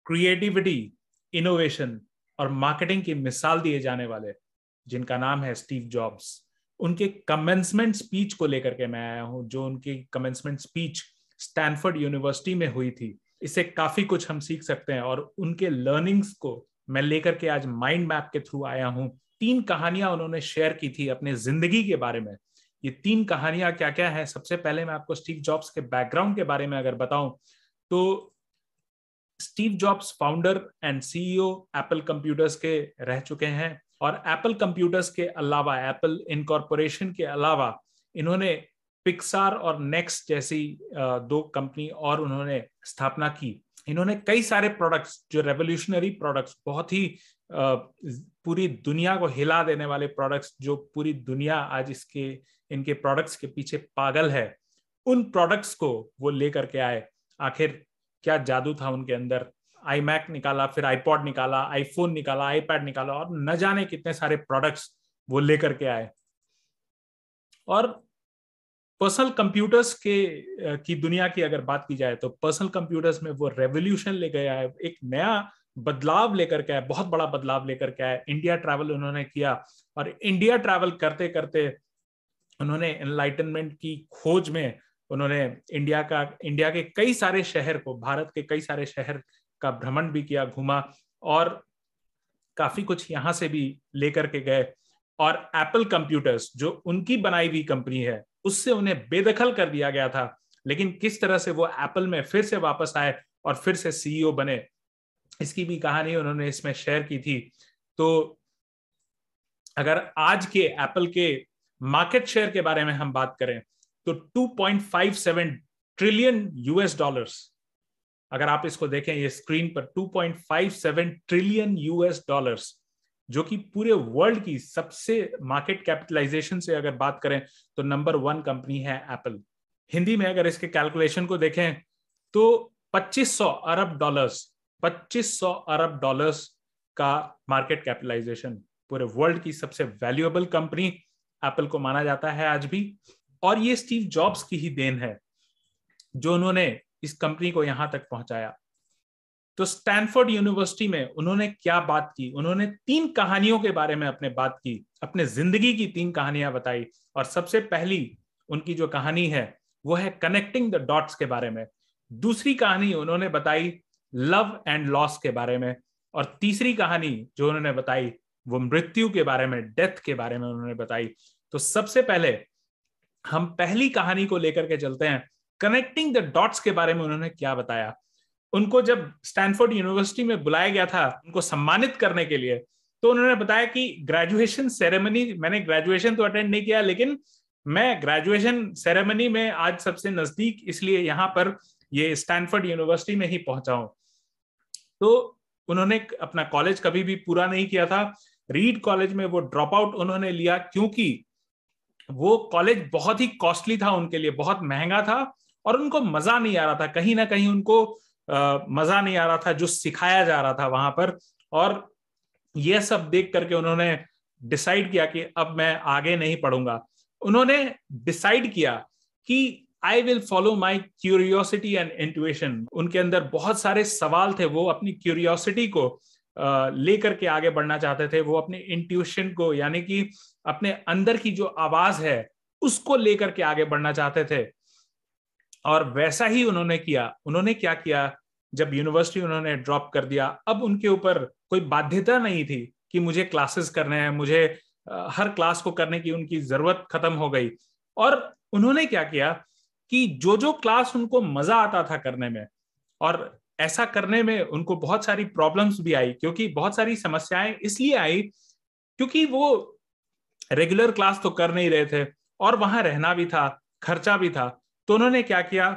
Creativity, innovation और marketing की मिसाल दिए जाने वाले, जिनका नाम है स्टीव जॉब्स, उनके कमेंसमेंट स्पीच को लेकर के मैं आया हूं, जो उनकी कमेंसमेंट स्पीच स्टैनफोर्ड यूनिवर्सिटी में हुई थी। इससे काफी कुछ हम सीख सकते हैं और उनके लर्निंग्स को मैं लेकर के आज माइंड मैप के थ्रू आया हूं। 3 कहानियां उन्होंने शेयर की थी अपने जिंदगी के बारे में। ये 3 कहानियां क्या क्या है? सबसे पहले मैं आपको स्टीव जॉब्स के बैकग्राउंड के बारे में अगर बताऊं तो Steve jobs founder and CEO Apple computers के रह चुके हैं, और एप्पल कंप्यूटर्स के अलावा, एप्पल इनकॉर्पोरेशन के अलावा, इन्होंने पिक्सार और नेक्स्ट जैसी 2 कंपनी और उन्होंने स्थापना की। इन्होंने कई सारे प्रोडक्ट्स, जो रेवोल्यूशनरी प्रोडक्ट्स, बहुत ही पूरी दुनिया को हिला देने वाले प्रोडक्ट्स, जो पूरी दुनिया आज इनके प्रोडक्ट्स के पीछे पागल है, उन प्रोडक्ट्स को वो लेकर के आए। आखिर क्या जादू था उनके अंदर? आईमैक निकाला, फिर आईपॉड निकाला, आईफोन निकाला, आईपैड निकाला, और न जाने कितने सारे प्रोडक्ट्स वो लेकर के आए। और पर्सनल कंप्यूटर्स की दुनिया की अगर बात की जाए तो पर्सनल कंप्यूटर्स में वो रेवोल्यूशन ले गया है, एक नया बदलाव लेकर के आए, बहुत बड़ा बदलाव लेकर के आए। इंडिया ट्रैवल उन्होंने किया, और इंडिया ट्रैवल करते करते उन्होंने एनलाइटनमेंट की खोज में उन्होंने इंडिया के कई सारे शहर को, भारत के कई सारे शहर का भ्रमण भी किया, घूमा, और काफी कुछ यहां से भी लेकर के गए। और एप्पल कंप्यूटर्स, जो उनकी बनाई हुई कंपनी है, उससे उन्हें बेदखल कर दिया गया था, लेकिन किस तरह से वो एप्पल में फिर से वापस आए और फिर से सीईओ बने, इसकी भी कहानी उन्होंने इसमें शेयर की थी। तो अगर आज के एप्पल के मार्केट शेयर के बारे में हम बात करें तो 2.57 ट्रिलियन यूएस डॉलर्स, अगर आप इसको देखें ये स्क्रीन पर, 2.57 ट्रिलियन यूएस डॉलर्स, जो कि पूरे वर्ल्ड की सबसे मार्केट कैपिटलाइजेशन से अगर बात करें तो नंबर 1 कंपनी है एप्पल। हिंदी में अगर इसके कैलकुलेशन को देखें तो 2500 अरब डॉलर्स का मार्केट कैपिटलाइजेशन, पूरे वर्ल्ड की सबसे वैल्यूएबल कंपनी एप्पल को माना जाता है आज भी। और ये स्टीव जॉब्स की ही देन है, जो उन्होंने इस कंपनी को यहां तक पहुंचाया। तो स्टैनफोर्ड यूनिवर्सिटी में उन्होंने क्या बात की? उन्होंने 3 कहानियों के बारे में अपने बात की, अपने जिंदगी की 3 कहानियां बताई। और सबसे पहली उनकी जो कहानी है वो है कनेक्टिंग द डॉट्स के बारे में। दूसरी कहानी उन्होंने बताई लव एंड लॉस के बारे में। और तीसरी कहानी जो उन्होंने बताई वो मृत्यु के बारे में, डेथ के बारे में उन्होंने बताई। तो सबसे पहले हम पहली कहानी को लेकर के चलते हैं। कनेक्टिंग द डॉट्स के बारे में उन्होंने क्या बताया? उनको जब स्टैनफोर्ड यूनिवर्सिटी में बुलाया गया था उनको सम्मानित करने के लिए, तो उन्होंने बताया कि ग्रेजुएशन सेरेमनी, मैंने ग्रेजुएशन तो अटेंड नहीं किया, लेकिन मैं ग्रेजुएशन सेरेमनी में आज सबसे नजदीक इसलिए यहां पर ये स्टैनफोर्ड यूनिवर्सिटी में ही पहुंचा हूं। तो उन्होंने अपना कॉलेज कभी भी पूरा नहीं किया था। रीड कॉलेज में वो ड्रॉप आउट उन्होंने लिया, क्योंकि वो कॉलेज बहुत ही कॉस्टली था उनके लिए, बहुत महंगा था, और उनको मजा नहीं आ रहा था, कहीं ना कहीं उनको मजा नहीं आ रहा था जो सिखाया जा रहा था वहां पर। और ये सब देख करके उन्होंने डिसाइड किया कि अब मैं आगे नहीं पढ़ूंगा। उन्होंने डिसाइड किया कि I will follow my curiosity and intuition. उनके अंदर बहुत सारे सवाल थे, वो अपनी क्यूरियोसिटी को लेकर के आगे बढ़ना चाहते थे, वो अपने इंट्यूशन को, यानी कि अपने अंदर की जो आवाज है उसको लेकर के आगे बढ़ना चाहते थे। और वैसा ही उन्होंने किया। उन्होंने क्या किया, जब यूनिवर्सिटी उन्होंने ड्रॉप कर दिया, अब उनके ऊपर कोई बाध्यता नहीं थी कि मुझे क्लासेस करने हैं, मुझे हर क्लास को करने की उनकी जरूरत खत्म हो गई। और उन्होंने क्या किया कि जो जो क्लास उनको मजा आता था करने में, और ऐसा करने में उनको बहुत सारी प्रॉब्लम्स भी आई, क्योंकि बहुत सारी समस्याएं इसलिए आई क्योंकि वो रेगुलर क्लास तो कर नहीं रहे थे और वहां रहना भी था, खर्चा भी था। तो उन्होंने क्या किया,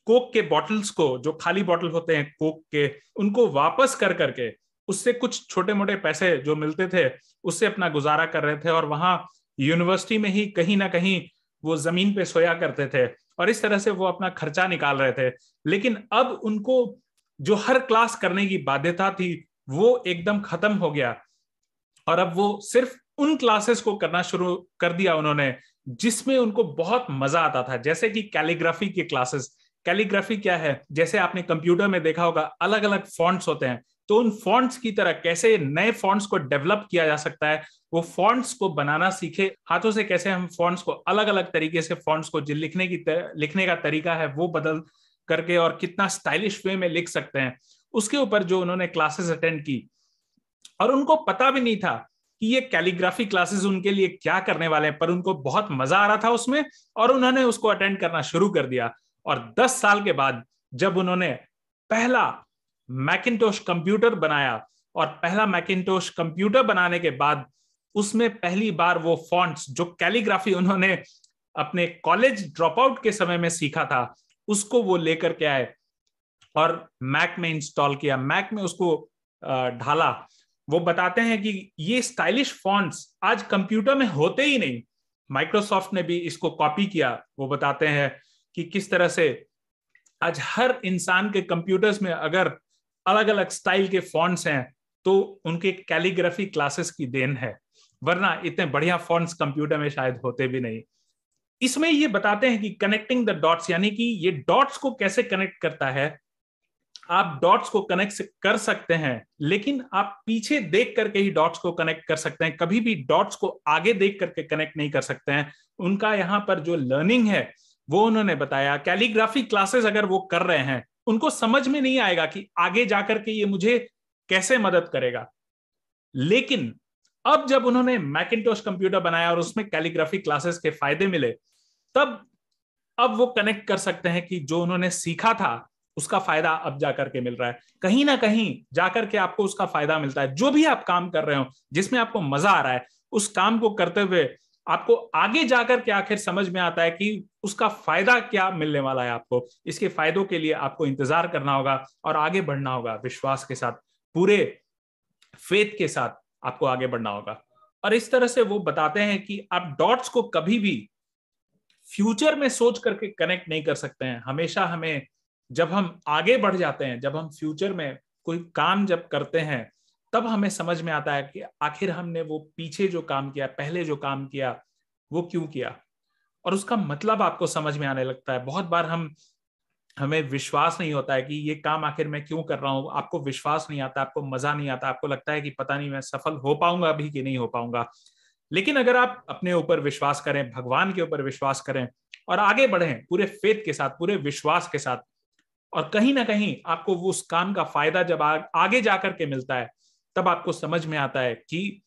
कोक के बॉटल्स को, जो खाली बॉटल होते हैं कोक के, उनको वापस कर करके उससे कुछ छोटे मोटे पैसे जो मिलते थे उससे अपना गुजारा कर रहे थे। और वहां यूनिवर्सिटी में ही कहीं ना कहीं वो जमीन पे सोया करते थे, और इस तरह से वो अपना खर्चा निकाल रहे थे। लेकिन अब उनको जो हर क्लास करने की बाध्यता थी वो एकदम खत्म हो गया, और अब वो सिर्फ उन क्लासेस को करना शुरू कर दिया उन्होंने जिसमें उनको बहुत मजा आता था, जैसे कि कैलीग्राफी के क्लासेस। कैलीग्राफी क्या है, जैसे आपने कंप्यूटर में देखा होगा अलग अलग फॉन्ट्स होते हैं, तो उन फॉन्ट्स की तरह कैसे नए फॉन्ट्स को डेवलप किया जा सकता है, वो फॉन्ट्स को बनाना सीखे हाथों से, कैसे हम फॉन्ट्स को अलग अलग तरीके से फॉन्ट्स को जो लिखने का तरीका है वो बदल करके और कितना स्टाइलिश वे में लिख सकते हैं, उसके ऊपर जो उन्होंने क्लासेस अटेंड की। और उनको पता भी नहीं था कि ये कैलीग्राफी क्लासेस उनके लिए क्या करने वाले हैं, पर उनको बहुत मजा आ रहा था उसमें और उन्होंने उसको अटेंड करना शुरू कर दिया। और 10 साल के बाद जब उन्होंने पहला मैकिंटोश कंप्यूटर बनाया, और पहला मैकिंटोश कंप्यूटर बनाने के बाद उसमें पहली बार वो फॉन्ट्स जो कैलीग्राफी उन्होंने अपने कॉलेज ड्रॉप आउट के समय में सीखा था उसको वो लेकर के आए और मैक में इंस्टॉल किया, मैक में उसको ढाला। वो बताते हैं कि ये स्टाइलिश फॉन्ट्स आज कंप्यूटर में होते ही नहीं, माइक्रोसॉफ्ट ने भी इसको कॉपी किया। वो बताते हैं कि किस तरह से आज हर इंसान के कंप्यूटर्स में अगर अलग अलग स्टाइल के फॉन्ट्स हैं तो उनके कैलीग्राफी क्लासेस की देन है, वरना इतने बढ़िया फॉन्ट्स कंप्यूटर में शायद होते भी नहीं। इसमें ये बताते हैं कि कनेक्टिंग द डॉट्स, यानी कि ये डॉट्स को कैसे कनेक्ट करता है। आप डॉट्स को कनेक्ट कर सकते हैं, लेकिन आप पीछे देख करके ही डॉट्स को कनेक्ट कर सकते हैं, कभी भी डॉट्स को आगे देख करके कनेक्ट नहीं कर सकते हैं। उनका यहाँ पर जो लर्निंग है वो उन्होंने बताया, कैलीग्राफी क्लासेस अगर वो कर रहे हैं उनको समझ में नहीं आएगा कि आगे जाकर के ये मुझे कैसे मदद करेगा, लेकिन अब जब उन्होंने मैकिंटोश कंप्यूटर बनाया और उसमें कैलीग्राफी क्लासेस के फायदे मिले, तब अब वो कनेक्ट कर सकते हैं कि जो उन्होंने सीखा था उसका फायदा अब जाकर के मिल रहा है, कहीं ना कहीं जाकर के आपको उसका फायदा मिलता है। जो भी आप काम कर रहे हो जिसमें आपको मजा आ रहा है, उस काम को करते हुए आपको आगे जाकर के आखिर समझ में आता है कि उसका फायदा क्या मिलने वाला है आपको। इसके फायदों के लिए आपको इंतजार करना होगा और आगे बढ़ना होगा, विश्वास के साथ, पूरे फेथ के साथ आपको आगे बढ़ना होगा। और इस तरह से वो बताते हैं कि आप डॉट्स को कभी भी फ्यूचर में सोच करके कनेक्ट नहीं कर सकते हैं। हमेशा हमें, जब हम आगे बढ़ जाते हैं, जब हम फ्यूचर में कोई काम जब करते हैं, तब हमें समझ में आता है कि आखिर हमने वो पीछे जो काम किया, पहले जो काम किया, वो क्यों किया, और उसका मतलब आपको समझ में आने लगता है। बहुत बार हमें विश्वास नहीं होता है कि ये काम आखिर मैं क्यों कर रहा हूं, आपको विश्वास नहीं आता, आपको मजा नहीं आता, आपको लगता है कि पता नहीं मैं सफल हो पाऊंगा अभी कि नहीं हो पाऊंगा। लेकिन अगर आप अपने ऊपर विश्वास करें, भगवान के ऊपर विश्वास करें और आगे बढ़ें पूरे फेथ के साथ, पूरे विश्वास के साथ, और कहीं ना कहीं आपको वो उस काम का फायदा जब आगे जाकर के मिलता है, तब आपको समझ में आता है कि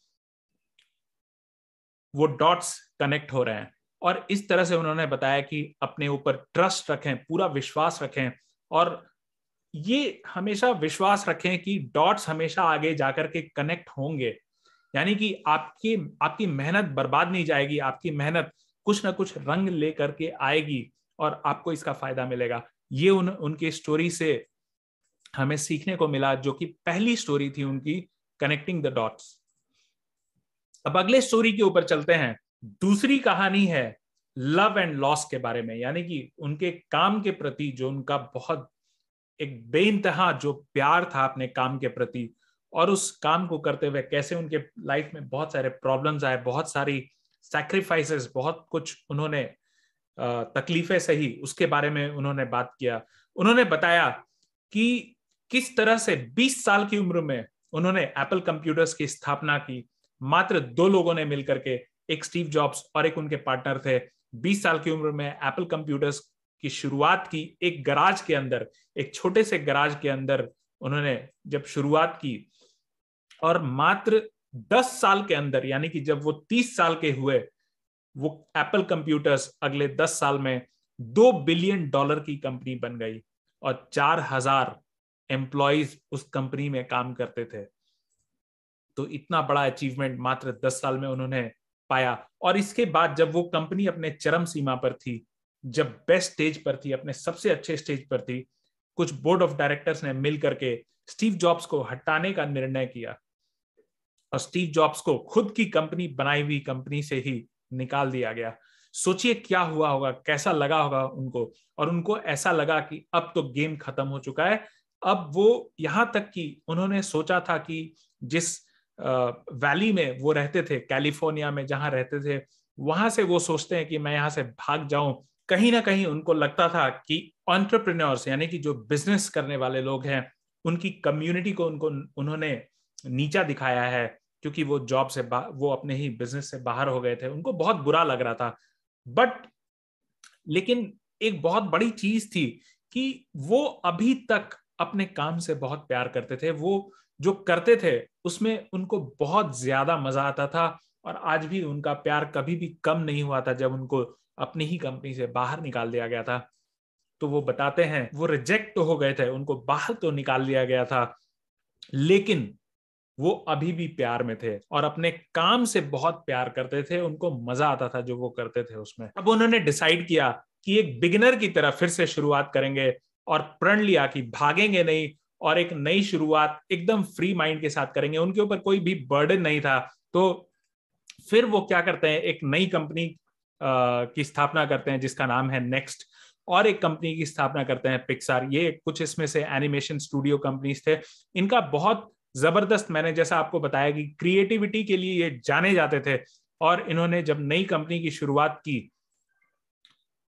वो डॉट्स कनेक्ट हो रहे हैं। और इस तरह से उन्होंने बताया कि अपने ऊपर ट्रस्ट रखें, पूरा विश्वास रखें, और ये हमेशा विश्वास रखें कि डॉट्स हमेशा आगे जाकर के कनेक्ट होंगे, यानी कि आपकी मेहनत बर्बाद नहीं जाएगी, आपकी मेहनत कुछ ना कुछ रंग लेकर के आएगी और आपको इसका फायदा मिलेगा। ये उनकी स्टोरी से हमें सीखने को मिला, जो कि पहली स्टोरी थी उनकी, कनेक्टिंग द डॉट्स। अब अगले स्टोरी के ऊपर चलते हैं। दूसरी कहानी है लव एंड लॉस के बारे में, यानी कि उनके काम के प्रति जो उनका बहुत एक बेइंतहा जो प्यार था अपने काम के प्रति, और उस काम को करते हुए कैसे उनके लाइफ में बहुत सारे प्रॉब्लम्स आए, बहुत सारी सैक्रिफाइसेस, बहुत कुछ उन्होंने तकलीफें सही, उसके बारे में उन्होंने बात किया। उन्होंने बताया कि किस तरह से 20 साल की उम्र में उन्होंने एप्पल कंप्यूटर्स की स्थापना की, मात्र 2 लोगों ने मिलकर के, एक स्टीव जॉब्स और एक उनके पार्टनर थे। 20 साल की उम्र में एप्पल कंप्यूटर्स की शुरुआत की एक गराज के अंदर, एक छोटे से गराज के अंदर उन्होंने जब शुरुआत की, और मात्र 10 साल के अंदर, यानी कि जब वो 30 साल के हुए, वो एप्पल कंप्यूटर्स अगले 10 साल में $2 बिलियन की कंपनी बन गई और 4000 एम्प्लॉइज उस कंपनी में काम करते थे। तो इतना बड़ा अचीवमेंट मात्र 10 साल में उन्होंने पाया। और इसके बाद जब वो कंपनी अपने चरम सीमा पर थी, जब बेस्ट स्टेज पर थी, अपने सबसे अच्छे स्टेज पर थी, कुछ बोर्ड ऑफ डायरेक्टर्स ने मिल करके स्टीव जॉब्स को हटाने का निर्णय किया और स्टीव जॉब्स को खुद की कंपनी बनाई हुई कंपनी से ही निकाल दिया गया। सोचिए क्या हुआ होगा, कैसा लगा होगा उनको, और उनको ऐसा लगा कि अब तो गेम खत्म हो चुका है। अब वो यहां तक कि उन्होंने सोचा था कि जिस वैली में वो रहते थे, कैलिफोर्निया में जहां रहते थे, वहां से वो सोचते हैं कि मैं यहां से भाग जाऊं कहीं ना कहीं उनको लगता था कि एंटरप्रेन्योर्स यानी कि जो बिजनेस करने वाले लोग हैं उनकी कम्युनिटी को उन्होंने नीचा दिखाया है, क्योंकि वो जॉब से वो अपने ही बिजनेस से बाहर हो गए थे। उनको बहुत बुरा लग रहा था। बट लेकिन एक बहुत बड़ी चीज थी कि वो अभी तक अपने काम से बहुत प्यार करते थे। वो जो करते थे उसमें उनको बहुत ज्यादा मजा आता था, और आज भी उनका प्यार कभी भी कम नहीं हुआ था जब उनको अपनी ही कंपनी से बाहर निकाल दिया गया था। तो वो बताते हैं वो रिजेक्ट तो हो गए थे, उनको बाहर तो निकाल दिया गया था, लेकिन वो अभी भी प्यार में थे और अपने काम से बहुत प्यार करते थे। उनको मजा आता था जो वो करते थे उसमें। अब उन्होंने डिसाइड किया कि एक बिगिनर की तरह फिर से शुरुआत करेंगे, और प्रण लिया कि भागेंगे नहीं, और एक नई शुरुआत एकदम फ्री माइंड के साथ करेंगे। उनके ऊपर कोई भी बर्डन नहीं था। तो फिर वो क्या करते हैं, एक नई कंपनी की स्थापना करते हैं जिसका नाम है नेक्स्ट, और एक कंपनी की स्थापना करते हैं पिक्सार। ये कुछ इसमें से एनिमेशन स्टूडियो कंपनीज थे। इनका बहुत जबरदस्त, मैंने जैसा आपको बताया कि क्रिएटिविटी के लिए ये जाने जाते थे। और इन्होंने जब नई कंपनी की शुरुआत की,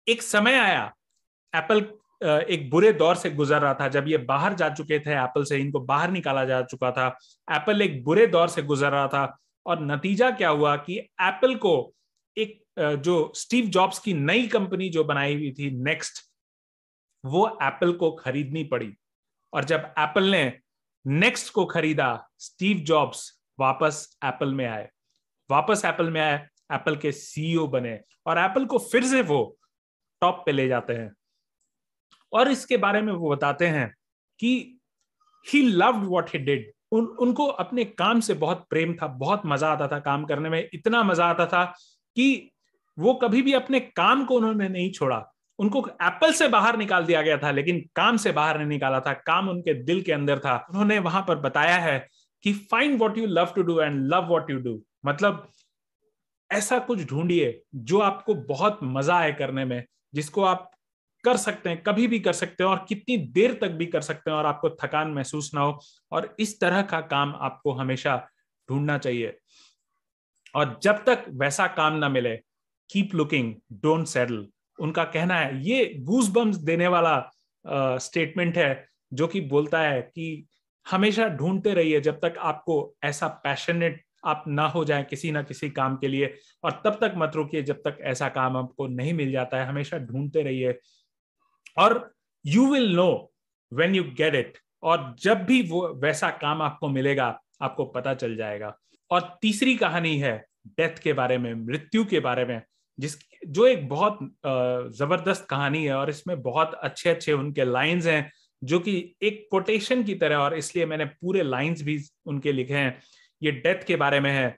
एक समय आया, एप्पल एक बुरे दौर से गुजर रहा था। जब ये बाहर जा चुके थे एप्पल से, इनको बाहर निकाला जा चुका था, एप्पल एक बुरे दौर से गुजर रहा था। और नतीजा क्या हुआ कि एप्पल को एक जो स्टीव जॉब्स की नई कंपनी जो बनाई हुई थी नेक्स्ट, वो एप्पल को खरीदनी पड़ी। और जब एप्पल ने नेक्स्ट को खरीदा, स्टीव जॉब्स वापस एप्पल में आए। एप्पल के सीईओ बने, और एप्पल को फिर से वो टॉप पे ले जाते हैं। और इसके बारे में वो बताते हैं कि he loved what he did. उनको अपने काम से बहुत प्रेम था, बहुत मजा आता था काम करने में। इतना मजा आता था कि वो कभी भी अपने काम को उन्होंने नहीं छोड़ा। उनको एप्पल से बाहर निकाल दिया गया था, लेकिन काम से बाहर नहीं निकाला था। काम उनके दिल के अंदर था। उन्होंने वहां पर बताया है कि find what you love to do and love what you do. मतलब ऐसा कुछ ढूंढिए जो आपको बहुत मजा आए करने में, जिसको आप कर सकते हैं, कभी भी कर सकते हैं और कितनी देर तक भी कर सकते हैं, और आपको थकान महसूस ना हो। और इस तरह का काम आपको हमेशा ढूंढना चाहिए। और जब तक वैसा काम ना मिले, कीप लुकिंग, डोंट सेटल। उनका कहना है, ये गूज बम्स देने वाला स्टेटमेंट है, जो कि बोलता है कि हमेशा ढूंढते रहिए जब तक आपको ऐसा पैशनेट आप ना हो जाए किसी ना किसी काम के लिए। और तब तक मत रुकिए जब तक ऐसा काम आपको नहीं मिल जाता है। हमेशा ढूंढते रहिए, और you will know when you get it. और जब भी वो वैसा काम आपको मिलेगा, आपको पता चल जाएगा। और तीसरी कहानी है डेथ के बारे में, मृत्यु के बारे में, जो एक बहुत जबरदस्त कहानी है। और इसमें बहुत अच्छे अच्छे उनके लाइंस हैं, जो कि एक कोटेशन की तरह, और इसलिए मैंने पूरे लाइंस भी उनके लिखे हैं। ये डेथ के बारे में है।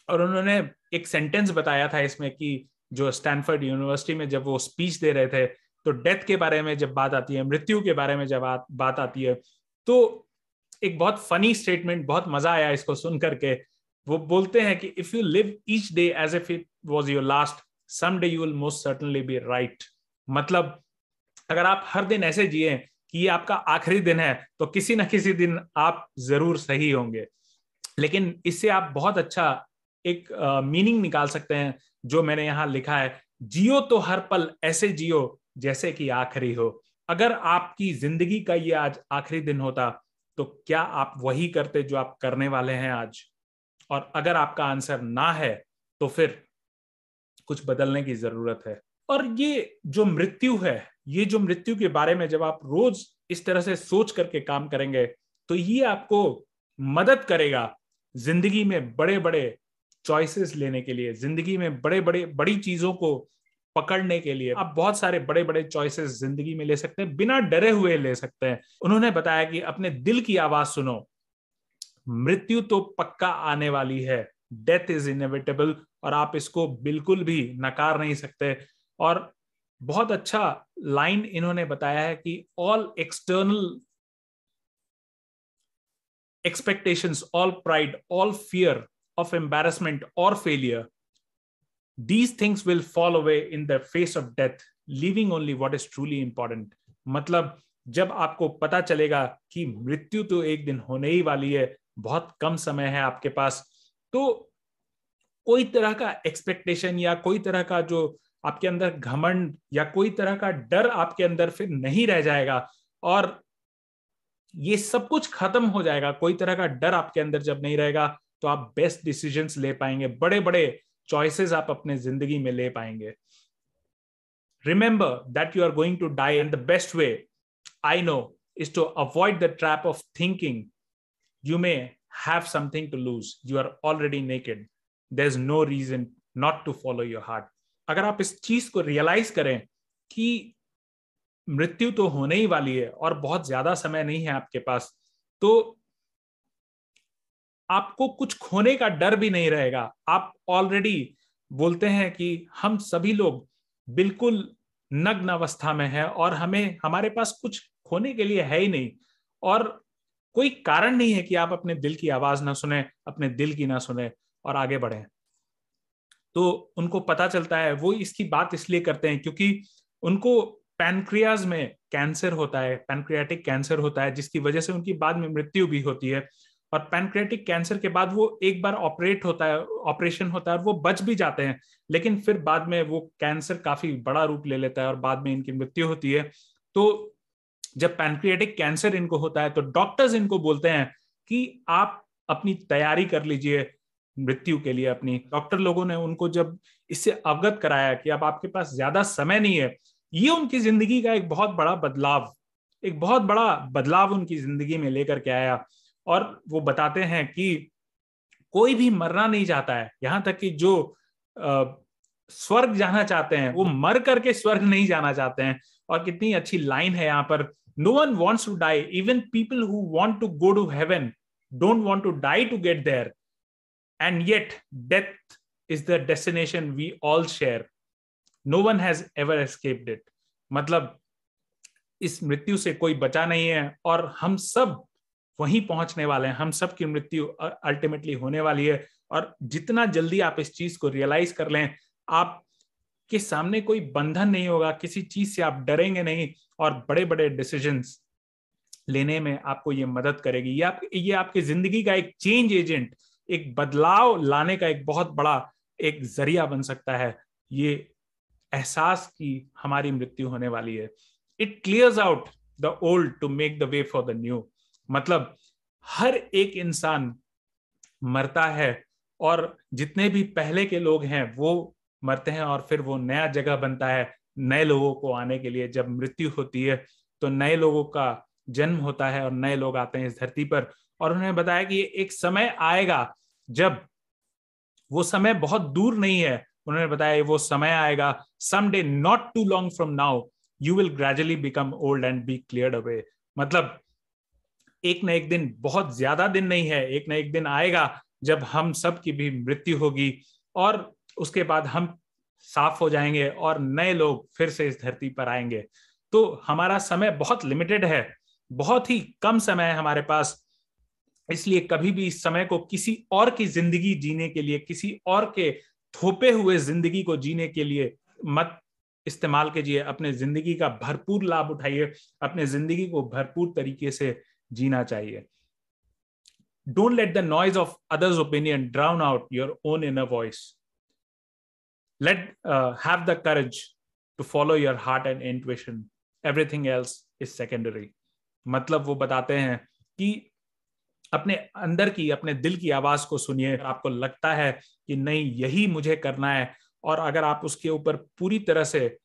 और उन्होंने एक सेंटेंस बताया था इसमें कि जो स्टैनफोर्ड यूनिवर्सिटी में जब वो स्पीच दे रहे थे, तो डेथ के बारे में जब बात आती है, मृत्यु के बारे में जब बात आती है, तो एक बहुत फनी स्टेटमेंट, बहुत मजा आया इसको सुन करके। वो बोलते हैं कि if you live each day as if it was your last, some day you will most certainly be right. मतलब अगर आप हर दिन ऐसे जिए कि ये आपका आखिरी दिन है, तो किसी ना किसी दिन आप जरूर सही होंगे। लेकिन इससे आप बहुत अच्छा एक मीनिंग निकाल सकते हैं, जो मैंने यहां लिखा है, जियो तो हर पल ऐसे जियो जैसे कि आखिरी हो। अगर आपकी जिंदगी का ये आज आखिरी दिन होता, तो क्या आप वही करते जो आप करने वाले हैं आज? और अगर आपका आंसर ना है, तो फिर कुछ बदलने की जरूरत है। और ये जो मृत्यु है, ये जो मृत्यु के बारे में जब आप रोज इस तरह से सोच करके काम करेंगे, तो ये आपको मदद करेगा जिंदगी में बड़े बड़े चॉइसेस लेने के लिए, जिंदगी में बड़ी चीजों को पकड़ने के लिए। आप बहुत सारे बड़े बड़े चॉइसेस जिंदगी में ले सकते हैं, बिना डरे हुए ले सकते हैं। उन्होंने बताया कि अपने दिल की आवाज सुनो, मृत्यु तो पक्का आने वाली है, डेथ इज इनएविटेबल, और आप इसको बिल्कुल भी नकार नहीं सकते। और बहुत अच्छा लाइन इन्होंने बताया है कि all external expectations, all pride, all fear of embarrassment or failure, these things will fall away in the face of death, leaving only what is truly important. मतलब जब आपको पता चलेगा कि मृत्यु तो एक दिन होने ही वाली है, बहुत कम समय है आपके पास, तो कोई तरह का एक्सपेक्टेशन या कोई तरह का जो आपके अंदर घमंड या कोई तरह का डर आपके अंदर फिर नहीं रह जाएगा, और ये सब कुछ खत्म हो जाएगा। कोई तरह का डर आपके अंदर जब नहीं रहेगा तो आप बेस्ट डिसीजंस ले पाएंगे, बड़े बड़े चॉइसेस आप अपने जिंदगी में ले पाएंगे। Remember that you are going to die, and the best way I know is to avoid the trap of thinking you may have something to lose. You are already naked. There's no reason not to follow your heart. अगर आप इस चीज को realise करें कि मृत्यु तो होने ही वाली है और बहुत ज्यादा समय नहीं है आपके पास, तो आपको कुछ खोने का डर भी नहीं रहेगा। आप ऑलरेडी बोलते हैं कि हम सभी लोग बिल्कुल नग्न अवस्था में है और हमारे पास कुछ खोने के लिए है ही नहीं, और कोई कारण नहीं है कि आप अपने दिल की आवाज ना सुने, अपने दिल की ना सुने और आगे बढ़े। तो उनको पता चलता है, वो इसकी बात इसलिए करते हैं क्योंकि उनको पैनक्रियाज में कैंसर होता है, पैनक्रियाटिक कैंसर होता है, जिसकी वजह से उनकी बाद में मृत्यु भी होती है। और पैनक्रियाटिक कैंसर के बाद वो एक बार ऑपरेशन होता है और वो बच भी जाते हैं, लेकिन फिर बाद में वो कैंसर काफी बड़ा रूप ले लेता है और बाद में इनकी मृत्यु होती है। तो जब पैनक्रियाटिक कैंसर इनको होता है तो डॉक्टर्स इनको बोलते हैं कि आप अपनी तैयारी कर लीजिए मृत्यु के लिए अपनी। डॉक्टर लोगों ने उनको जब इससे अवगत कराया कि अब आपके पास ज्यादा समय नहीं है, ये उनकी जिंदगी का एक बहुत बड़ा बदलाव उनकी जिंदगी में लेकर के आया। और वो बताते हैं कि कोई भी मरना नहीं चाहता है, यहां तक कि जो स्वर्ग जाना चाहते हैं वो मर करके स्वर्ग नहीं जाना चाहते हैं। और कितनी अच्छी लाइन है यहाँ पर, no one wants to die, even people who want to go to heaven don't want to die to get there, and yet death is the destination we all share, no one has ever escaped it. मतलब इस मृत्यु से कोई बचा नहीं है और हम सब वहीं पहुंचने वाले हैं, हम सब की मृत्यु अल्टीमेटली होने वाली है। और जितना जल्दी आप इस चीज को रियलाइज कर लें, आपके सामने कोई बंधन नहीं होगा, किसी चीज से आप डरेंगे नहीं, और बड़े बड़े डिसीजंस लेने में आपको ये मदद करेगी। ये आपकी जिंदगी का एक चेंज एजेंट, एक बदलाव लाने का एक बहुत बड़ा एक जरिया बन सकता है, ये एहसास की हमारी मृत्यु होने वाली है। It clears out the old to make the way for the new. मतलब हर एक इंसान मरता है और जितने भी पहले के लोग हैं वो मरते हैं, और फिर वो नया जगह बनता है नए लोगों को आने के लिए। जब मृत्यु होती है तो नए लोगों का जन्म होता है और नए लोग आते हैं इस धरती पर। और उन्होंने बताया कि एक समय आएगा जब, वो समय बहुत दूर नहीं है, उन्होंने बताया वो समय आएगा, someday not too long from now you will gradually become old and be cleared away। मतलब एक ना एक दिन, बहुत ज्यादा दिन नहीं है, एक ना एक दिन आएगा जब हम सब की भी मृत्यु होगी और उसके बाद हम साफ हो जाएंगे और नए लोग फिर से इस धरती पर आएंगे। तो हमारा समय बहुत लिमिटेड है, बहुत ही कम समय है हमारे पास, इसलिए कभी भी इस समय को किसी और की जिंदगी जीने के लिए, किसी और के थोपे हुए जिंदगी को जीने के लिए मत इस्तेमाल कीजिए। अपने जिंदगी का भरपूर लाभ उठाइए, अपने जिंदगी को भरपूर तरीके से जीना चाहिए। Don't let the noise of others' opinion drown out your own inner voice. Have the courage to follow your heart and intuition. Everything else is secondary. मतलब वो बताते हैं कि अपने अंदर की, अपने दिल की आवाज को सुनिए। आपको लगता है कि नहीं यही मुझे करना है, और अगर आप उसके ऊपर पूरी तरह से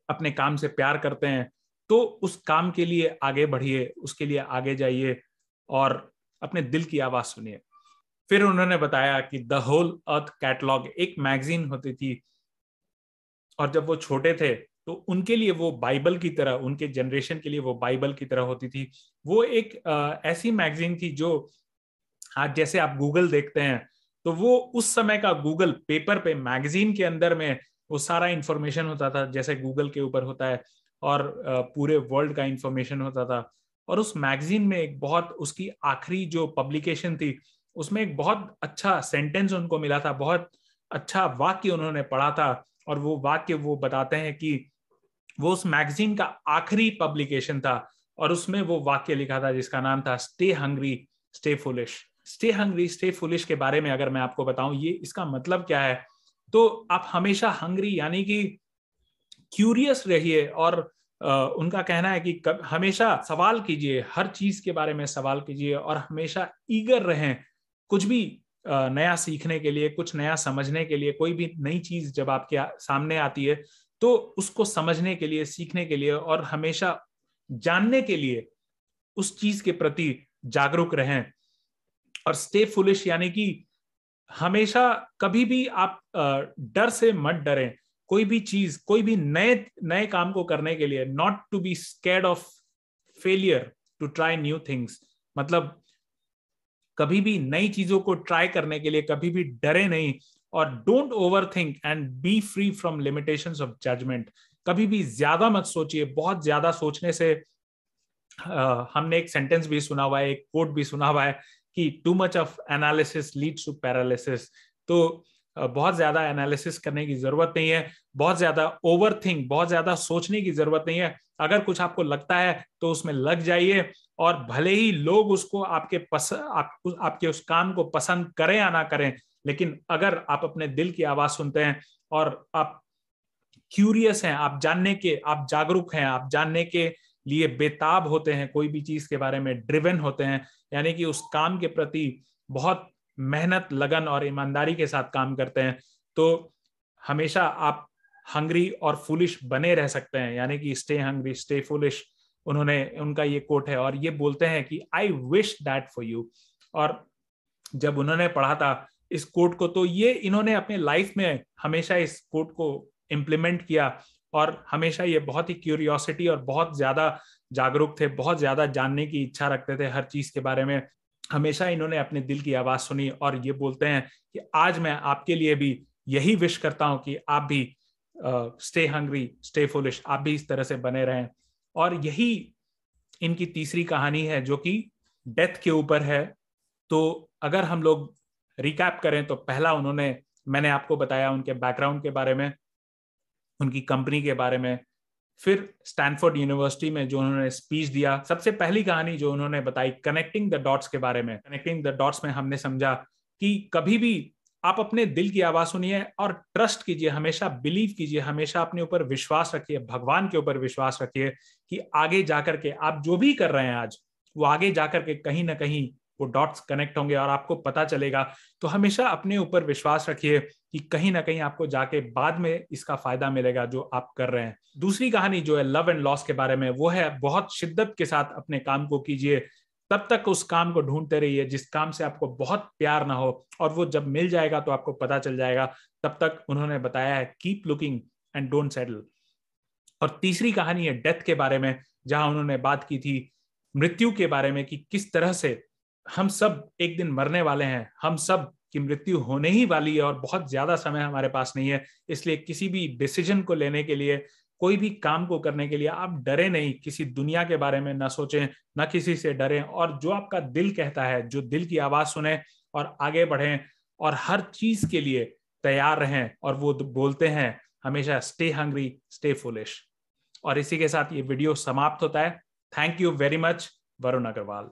अपने काम से प्यार करते हैं तो उस काम के लिए आगे बढ़िए, उसके लिए आगे जाइए और अपने दिल की आवाज सुनिए। फिर उन्होंने बताया कि द होल अर्थ कैटलॉग एक मैगजीन होती थी, और जब वो छोटे थे तो उनके लिए वो बाइबल की तरह, उनके जनरेशन के लिए वो बाइबल की तरह होती थी। वो एक ऐसी मैगजीन थी जो आज जैसे आप गूगल देखते हैं, तो वो उस समय का गूगल पेपर पे, मैगजीन के अंदर में वो सारा इंफॉर्मेशन होता था जैसे गूगल के ऊपर होता है, और पूरे वर्ल्ड का इंफॉर्मेशन होता था। और उस मैगजीन में एक बहुत, उसकी आखिरी जो पब्लिकेशन थी उसमें एक बहुत अच्छा सेंटेंस उनको मिला था, बहुत अच्छा वाक्य उन्होंने पढ़ा था, और वो वाक्य वो बताते हैं कि वो उस मैगजीन का आखिरी पब्लिकेशन था, और उसमें वो वाक्य लिखा था जिसका नाम था stay hungry stay foolish. Stay hungry stay foolish के बारे में अगर मैं आपको बताऊं, ये इसका मतलब क्या है, तो आप हमेशा हंग्री यानी कि क्यूरियस रहिए, और उनका कहना है कि हमेशा सवाल कीजिए, हर चीज के बारे में सवाल कीजिए, और हमेशा ईगर रहें कुछ भी नया सीखने के लिए, कुछ नया समझने के लिए। कोई भी नई चीज जब आपके सामने आती है तो उसको समझने के लिए, सीखने के लिए और हमेशा जानने के लिए उस चीज के प्रति जागरूक रहें। और स्टे फुलिश यानी कि हमेशा कभी भी आप डर से मत डरें। कोई भी चीज, कोई भी नए नए काम को करने के लिए, not to be scared of failure to try new things. मतलब कभी भी नई चीजों को ट्राई करने के लिए कभी भी डरे नहीं, और don't overthink and be free from limitations of judgement. कभी भी ज्यादा मत सोचिए, बहुत ज्यादा सोचने से हमने एक सेंटेंस भी सुना हुआ है, एक कोट भी सुना हुआ है कि too much of analysis leads to paralysis. तो बहुत ज्यादा एनालिसिस करने की जरूरत नहीं है, बहुत ज्यादा ओवर थिंक, बहुत ज्यादा सोचने की जरूरत नहीं है। अगर कुछ आपको लगता है तो उसमें लग जाइए, और भले ही लोग उसको आपके उस काम को पसंद करें या ना करें, लेकिन अगर आप अपने दिल की आवाज सुनते हैं और आप क्यूरियस हैं, आप जानने के, आप जागरूक हैं, आप जानने के लिए बेताब होते हैं, कोई भी चीज के बारे में ड्रिवन होते हैं, यानी कि उस काम के प्रति बहुत मेहनत, लगन और ईमानदारी के साथ काम करते हैं, तो हमेशा आप हंग्री और फुलिश बने रह सकते हैं। यानी कि स्टे हंग्री स्टे फुलिश, उनका ये कोट है, और ये बोलते हैं कि I wish that for you. और जब उन्होंने पढ़ा था इस कोट को, तो ये इन्होंने अपने लाइफ में हमेशा इस कोट को इम्प्लीमेंट किया, और हमेशा ये बहुत ही क्यूरियोसिटी और बहुत ज्यादा जागरूक थे, बहुत ज्यादा जानने की इच्छा रखते थे हर चीज के बारे में। हमेशा इन्होंने अपने दिल की आवाज सुनी, और ये बोलते हैं कि आज मैं आपके लिए भी यही विश करता हूं कि आप भी स्टे हंग्री स्टे फुलिश, आप भी इस तरह से बने रहें। और यही इनकी तीसरी कहानी है जो कि डेथ के ऊपर है। तो अगर हम लोग रिकैप करें तो पहला मैंने आपको बताया उनके बैकग्राउंड के बारे में, उनकी कंपनी के बारे में, फिर स्टैनफोर्ड यूनिवर्सिटी में जो उन्होंने स्पीच दिया। सबसे पहली कहानी जो उन्होंने बताई कनेक्टिंग द डॉट्स के बारे में। कनेक्टिंग द डॉट्स में हमने समझा कि कभी भी आप अपने दिल की आवाज सुनिए और ट्रस्ट कीजिए, हमेशा बिलीव कीजिए, हमेशा अपने ऊपर विश्वास रखिए, भगवान के ऊपर विश्वास रखिए कि आगे जाकर के आप जो भी कर रहे हैं आज, वो आगे जाकर के कहीं ना कहीं वो डॉट्स कनेक्ट होंगे और आपको पता चलेगा। तो हमेशा अपने ऊपर विश्वास रखिए कि कहीं ना कहीं आपको जाके बाद में इसका फायदा मिलेगा जो आप कर रहे हैं। दूसरी कहानी जो है लव एंड लॉस के बारे में, वो है बहुत शिद्दत के साथ अपने काम को कीजिए, तब तक उस काम को ढूंढते रहिए जिस काम से आपको बहुत प्यार ना हो, और वो जब मिल जाएगा तो आपको पता चल जाएगा। तब तक उन्होंने बताया है keep looking and don't settle. और तीसरी कहानी है डेथ के बारे में, जहां उन्होंने बात की थी मृत्यु के बारे में कि किस तरह से हम सब एक दिन मरने वाले हैं, हम सब की मृत्यु होने ही वाली है और बहुत ज्यादा समय हमारे पास नहीं है। इसलिए किसी भी डिसीजन को लेने के लिए, कोई भी काम को करने के लिए आप डरे नहीं, किसी दुनिया के बारे में ना सोचें, ना किसी से डरें, और जो आपका दिल कहता है, जो दिल की आवाज सुने और आगे बढ़ें, और हर चीज के लिए तैयार रहें। और वो बोलते हैं हमेशा स्टे हंग्री स्टे फुलिश। और इसी के साथ ये वीडियो समाप्त होता है। Thank you very much, Varun Agarwal.